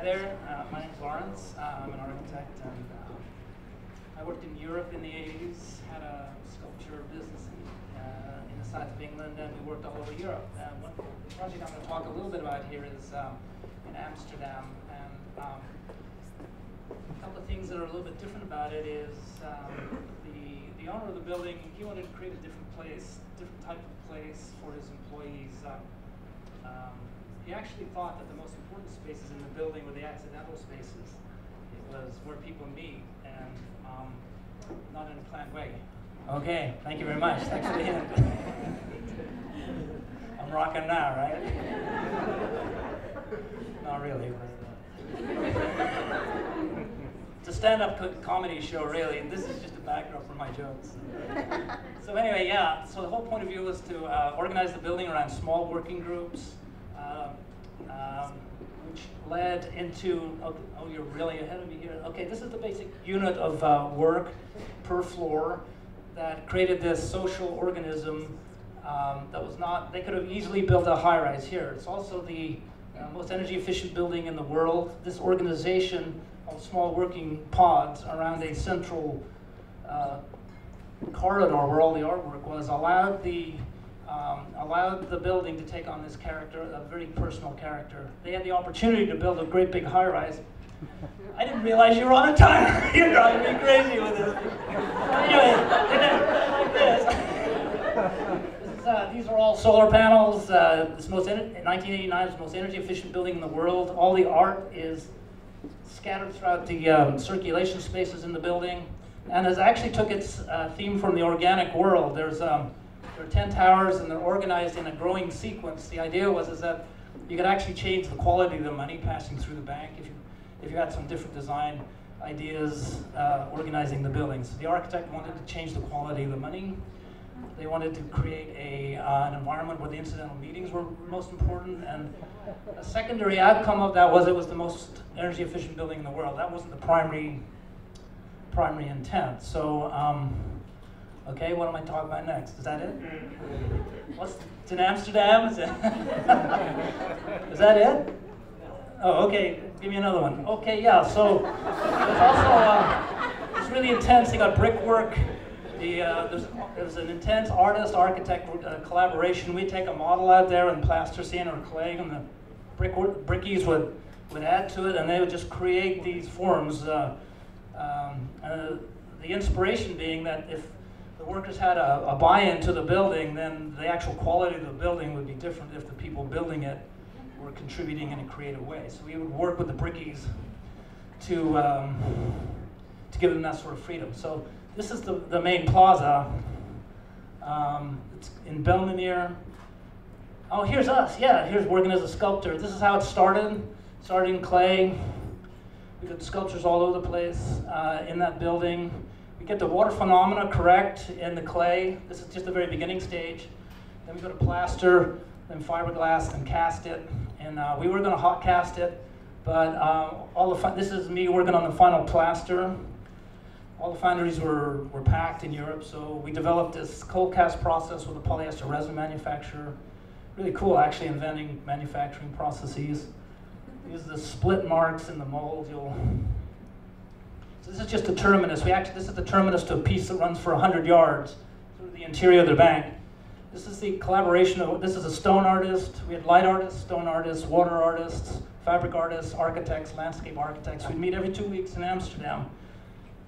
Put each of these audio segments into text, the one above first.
there. My name's Lawrence. I'm an architect, and I worked in Europe in the 80s, had a sculpture business in the south of England, and we worked all over Europe. One project I'm going to talk a little bit about here is in Amsterdam, and a couple of things that are a little bit different about it is the owner of the building, he wanted to create a different place, different type of place for his employees. He actually thought that the most important spaces in the building were the accidental spaces. It was where people meet, and not in a planned way. Okay, thank you very much. Thanks for the hint. I'm rocking now, right? Not really. It's a stand-up comedy show, really, and this is just a backdrop for my jokes. So anyway, yeah, so the whole point of view was to organize the building around small working groups, which led into, oh, you're really ahead of me here. Okay, this is the basic unit of work per floor that created this social organism that was not, they could have easily built a high-rise here. It's also the most energy efficient building in the world. This organization of small working pods around a central corridor where all the artwork was allowed the building to take on this character, a very personal character. They had the opportunity to build a great big high-rise. I didn't realize you were on a timer. You're driving me crazy with this. Anyway, like this. These are all solar panels. In 1989, it's the most energy efficient building in the world. All the art is scattered throughout the circulation spaces in the building, and has actually took its theme from the organic world. There are 10 towers, and they're organized in a growing sequence. The idea was that you could actually change the quality of the money passing through the bank if you had some different design ideas organizing the buildings. So the architect wanted to change the quality of the money. They wanted to create an environment where the incidental meetings were most important, and a secondary outcome of that was it was the most energy efficient building in the world. That wasn't the primary intent. So, okay, what am I talking about next? Is that it? It's in Amsterdam? Is that it? Oh, okay, give me another one. Okay, yeah, so there's also, it's really intense. They got brickwork. There's an intense artist-architect collaboration. We take a model out there and plaster sand or clay, and the brickies would add to it, and they would just create these forms. The inspiration being that if the workers had a buy-in to the building, then the actual quality of the building would be different if the people building it were contributing in a creative way. So we would work with the brickies to give them that sort of freedom. So this is the main plaza. It's in Belmenier. Oh, here's us. Yeah, here's working as a sculptor. This is how it started. Started in clay. We got sculptures all over the place in that building. We get the water phenomena correct in the clay. This is just the very beginning stage. Then we go to plaster, then fiberglass, then cast it. And we were going to hot cast it, but this is me working on the final plaster. All the foundries were packed in Europe, so we developed this cold cast process with a polyester resin manufacturer. Really cool, actually, inventing manufacturing processes. These are the split marks in the mold. So this is just the terminus. This is the terminus to a piece that runs for 100 yards through the interior of the bank. This is the collaboration of, this is a stone artist. We had light artists, stone artists, water artists, fabric artists, architects, landscape architects. We'd meet every 2 weeks in Amsterdam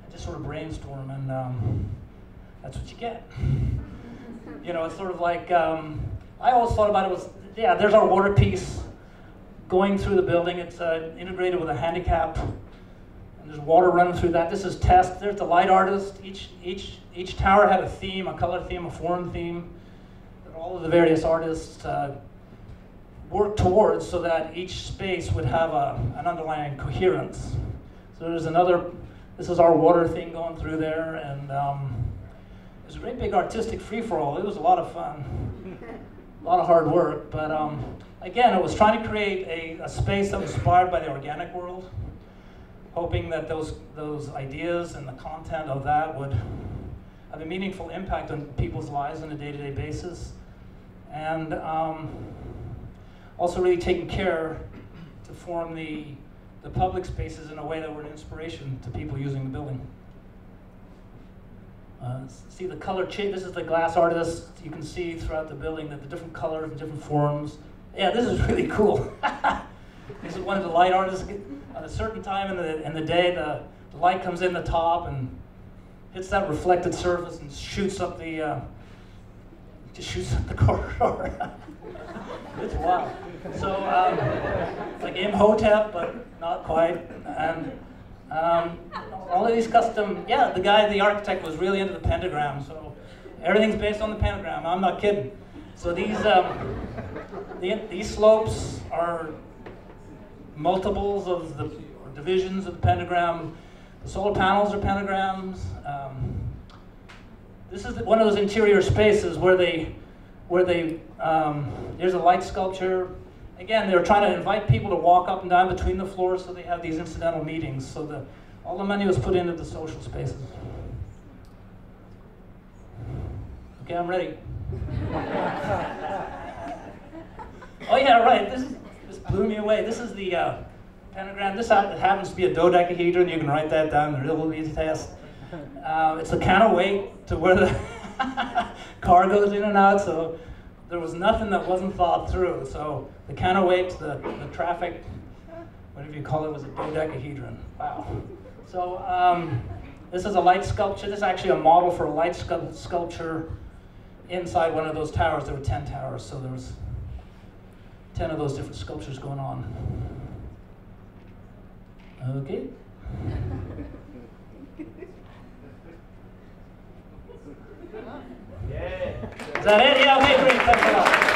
and just sort of brainstorm, and that's what you get. You know, it's sort of like, I always thought about it was, yeah, there's our water piece going through the building. It's integrated with a handicap, and there's water running through that. This is test. There's the light artist. Each tower had a theme, a color theme, a form theme. All of the various artists worked towards so that each space would have an underlying coherence. So there's this is our water thing going through there, and it was a great big artistic free-for-all. It was a lot of fun, a lot of hard work, but again, it was trying to create a space that was inspired by the organic world, hoping that those ideas and the content of that would have a meaningful impact on people's lives on a day-to-day basis. And also really taking care to form the the public spaces in a way that were an inspiration to people using the building. See the color change. This is the glass artist. You can see throughout the building that the different colors and different forms. Yeah, this is really cool. This is one of the light artists. At a certain time in the day, the light comes in the top and hits that reflected surface and shoots up the corridor. It's wild. So it's like Imhotep, but not quite. And all of these custom, yeah, the architect was really into the pentagram, so everything's based on the pentagram. I'm not kidding. So these slopes are multiples of the divisions of the pentagram. The solar panels are pentagrams. This is one of those interior spaces where there's a light sculpture. Again, they're trying to invite people to walk up and down between the floors, so they have these incidental meetings. So all the money was put into the social spaces. Okay, I'm ready. Oh yeah, right. This blew me away. This is the pentagram. This happens to be a dodecahedron. You can write that down. There will be a test. It's the counterweight to where the car goes in and out. So there was nothing that wasn't thought through. So the counterweight to the traffic, whatever you call it, was a dodecahedron. Wow. So this is a light sculpture. This is actually a model for a light sculpture inside one of those towers. There were 10 towers, so there was 10 of those different sculptures going on. Okay. Yeah. Is that it? Yeah, okay, great. Thanks a lot.